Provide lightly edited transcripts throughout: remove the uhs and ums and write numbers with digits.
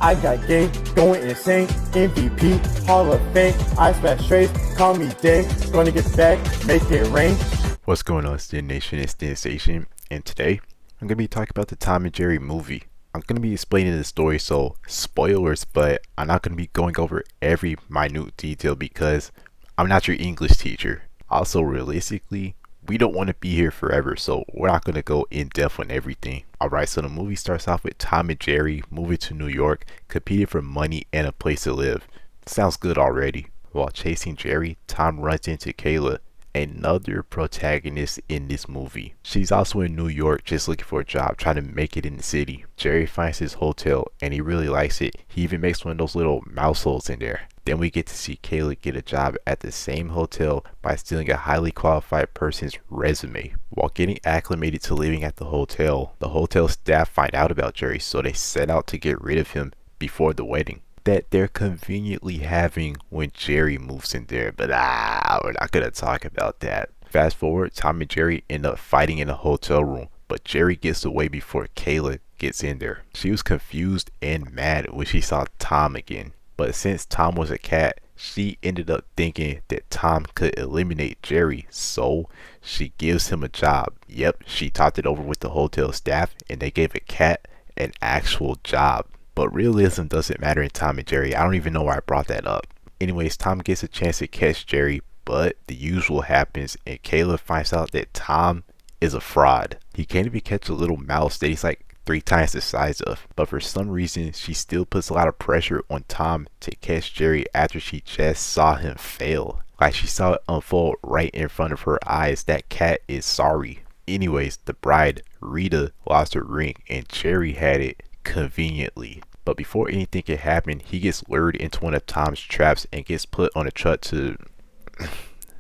I got game, going insane, MVP, Hall of Fame, I smash straight, call me Dame, gonna get back, make it rain. What's going on, Stin Nation? It's Stin Station, and today I'm going to be talking about the Tom and Jerry movie. I'm going to be explaining the story, so spoilers, but I'm not going to be going over every minute detail because I'm not your English teacher. Also, realistically, we don't want to be here forever, so we're not going to go in depth on everything. Alright, so the movie starts off with Tom and Jerry moving to New York, competing for money and a place to live. Sounds good already. While chasing Jerry, Tom runs into Kayla, another protagonist in this movie. She's also in New York just looking for a job, trying to make it in the city. Jerry finds his hotel and he really likes it. He even makes one of those little mouse holes in there. Then we get to see Kayla get a job at the same hotel by stealing a highly qualified person's resume. While getting acclimated to living at the hotel staff find out about Jerry, so they set out to get rid of him before the wedding that they're conveniently having when Jerry moves in there, but we're not gonna talk about that. Fast forward, Tom and Jerry end up fighting in a hotel room, but Jerry gets away before Kayla gets in there. She was confused and mad when she saw Tom again, but since Tom was a cat, she ended up thinking that Tom could eliminate Jerry, so she gives him a job. Yep, she talked it over with the hotel staff and they gave a cat an actual job. But realism doesn't matter in Tom and Jerry. I don't even know why I brought that up. Anyways, Tom gets a chance to catch Jerry, but the usual happens and Kayla finds out that Tom is a fraud. He can't even catch a little mouse that he's like 3 times the size of. But for some reason, she still puts a lot of pressure on Tom to catch Jerry after she just saw him fail. Like she saw it unfold right in front of her eyes. That cat is sorry. Anyways, the bride, Rita, lost her ring and Jerry had it conveniently. But before anything can happen, he gets lured into one of Tom's traps and gets put on a truck to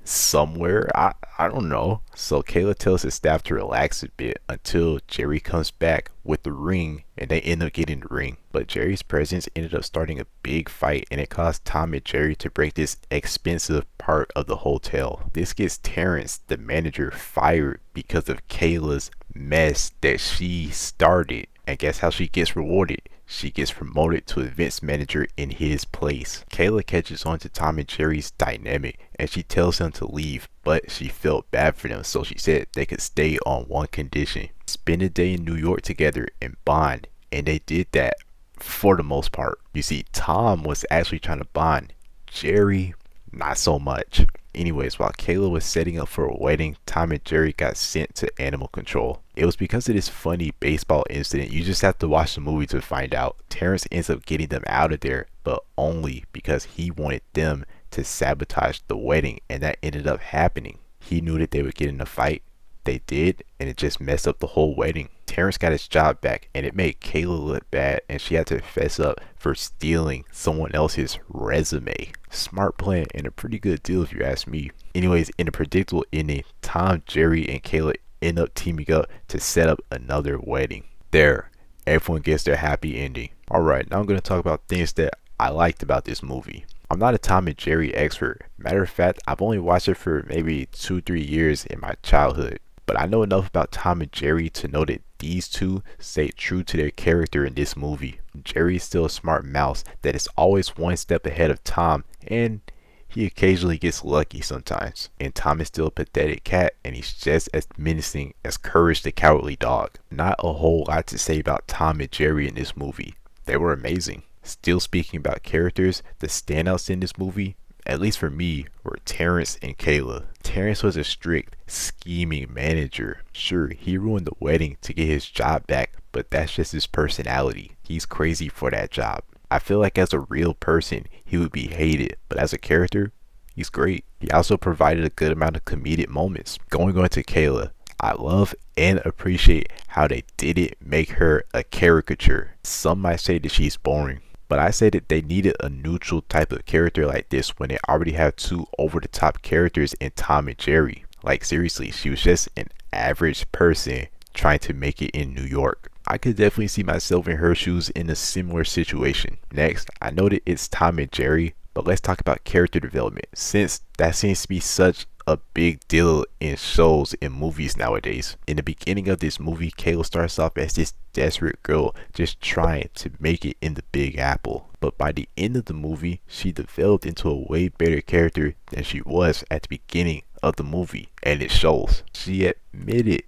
somewhere. I don't know. So Kayla tells his staff to relax a bit until Jerry comes back with the ring and they end up getting the ring. But Jerry's presence ended up starting a big fight and it caused Tom and Jerry to break this expensive part of the hotel. This gets Terrence, the manager, fired because of Kayla's mess that she started. And guess how she gets rewarded? She gets promoted to events manager in his place. Kayla catches on to Tom and Jerry's dynamic and she tells him to leave, but she felt bad for them, so she said they could stay on one condition: spend a day in New York together and bond. And they did that for the most part. You see, Tom was actually trying to bond. Jerry, not so much. Anyways, while Kayla was setting up for a wedding, Tom and Jerry got sent to animal control. It was because of this funny baseball incident. You just have to watch the movie to find out. Terrence ends up getting them out of there, but only because he wanted them to sabotage the wedding, and that ended up happening. He knew that they would get in a fight. They did, and it just messed up the whole wedding. Terrence got his job back and it made Kayla look bad and she had to fess up for stealing someone else's resume. Smart plan and a pretty good deal if you ask me. Anyways, in a predictable ending, Tom, Jerry, and Kayla end up teaming up to set up another wedding. There, everyone gets their happy ending. Alright, now I'm going to talk about things that I liked about this movie. I'm not a Tom and Jerry expert. Matter of fact, I've only watched it for maybe 2-3 years in my childhood. But I know enough about Tom and Jerry to know that these two stay true to their character in this movie. Jerry is still a smart mouse that is always one step ahead of Tom, and he occasionally gets lucky sometimes. And Tom is still a pathetic cat and he's just as menacing as Courage the Cowardly Dog. Not a whole lot to say about Tom and Jerry in this movie. They were amazing. Still speaking about characters, the standouts in this movie, at least for me, were Terrence and Kayla. Terrence was a strict, scheming manager. Sure, he ruined the wedding to get his job back, but that's just his personality. He's crazy for that job. I feel like as a real person, he would be hated, but as a character, he's great. He also provided a good amount of comedic moments. Going on to Kayla, I love and appreciate how they didn't make her a caricature. Some might say that she's boring, but I say that they needed a neutral type of character like this when they already have 2 over-the-top characters in Tom and Jerry. Like seriously, she was just an average person trying to make it in New York. I could definitely see myself in her shoes in a similar situation. Next, I know that it's Tom and Jerry, but let's talk about character development, since that seems to be such a big deal in shows and movies nowadays. In the beginning of this movie, Kayla starts off as this desperate girl just trying to make it in the Big Apple. But by the end of the movie, she developed into a way better character than she was at the beginning of the movie, and it shows. She admitted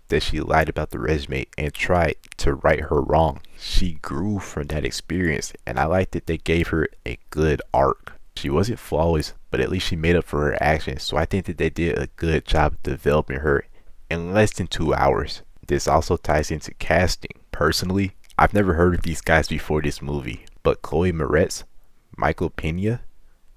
that she lied about the resume and tried to right her wrong. She grew from that experience, and I like that they gave her a good arc. She wasn't flawless, but at least she made up for her actions, so I think that they did a good job developing her in less than 2 hours. This also ties into casting. Personally, I've never heard of these guys before this movie, but Chloe Moretz, Michael Pena,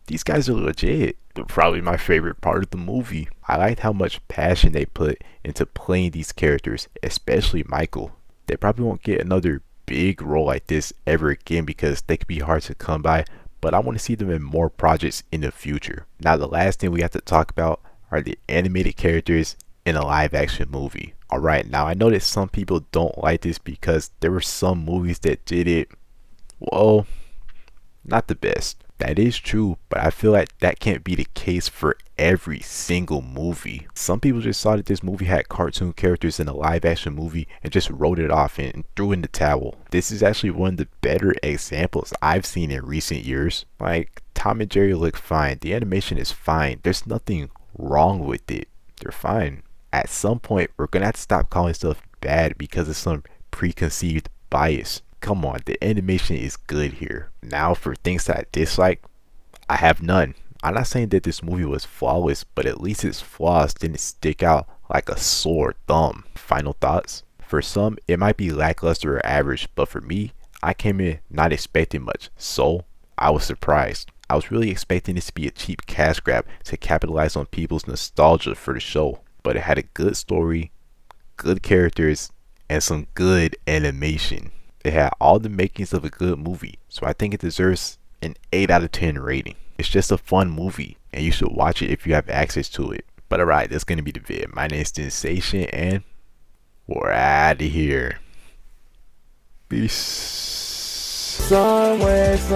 these guys are legit. They're probably my favorite part of the movie. I liked how much passion they put into playing these characters, especially Michael. They probably won't get another big role like this ever again because they could be hard to come by, but I want to see them in more projects in the future. Now the last thing we have to talk about are the animated characters in a live action movie. Alright, now I know that some people don't like this because there were some movies that did it, well, not the best. That is true, but I feel like that can't be the case for every single movie. Some people just saw that this movie had cartoon characters in a live action movie and just wrote it off and threw in the towel. This is actually one of the better examples I've seen in recent years. Like, Tom and Jerry look fine, the animation is fine, there's nothing wrong with it, they're fine. At some point, we're gonna have to stop calling stuff bad because of some preconceived bias. Come on, the animation is good here. Now for things that I dislike, I have none. I'm not saying that this movie was flawless, but at least its flaws didn't stick out like a sore thumb. Final thoughts? For some, it might be lackluster or average, but for me, I came in not expecting much, so I was surprised. I was really expecting this to be a cheap cash grab to capitalize on people's nostalgia for the show, but it had a good story, good characters, and some good animation. It had all the makings of a good movie, so I think it deserves an 8 out of 10 rating. It's just a fun movie, and you should watch it if you have access to it. But alright, that's going to be the vid. My name is Sensation, and we're out of here. Peace. Some way,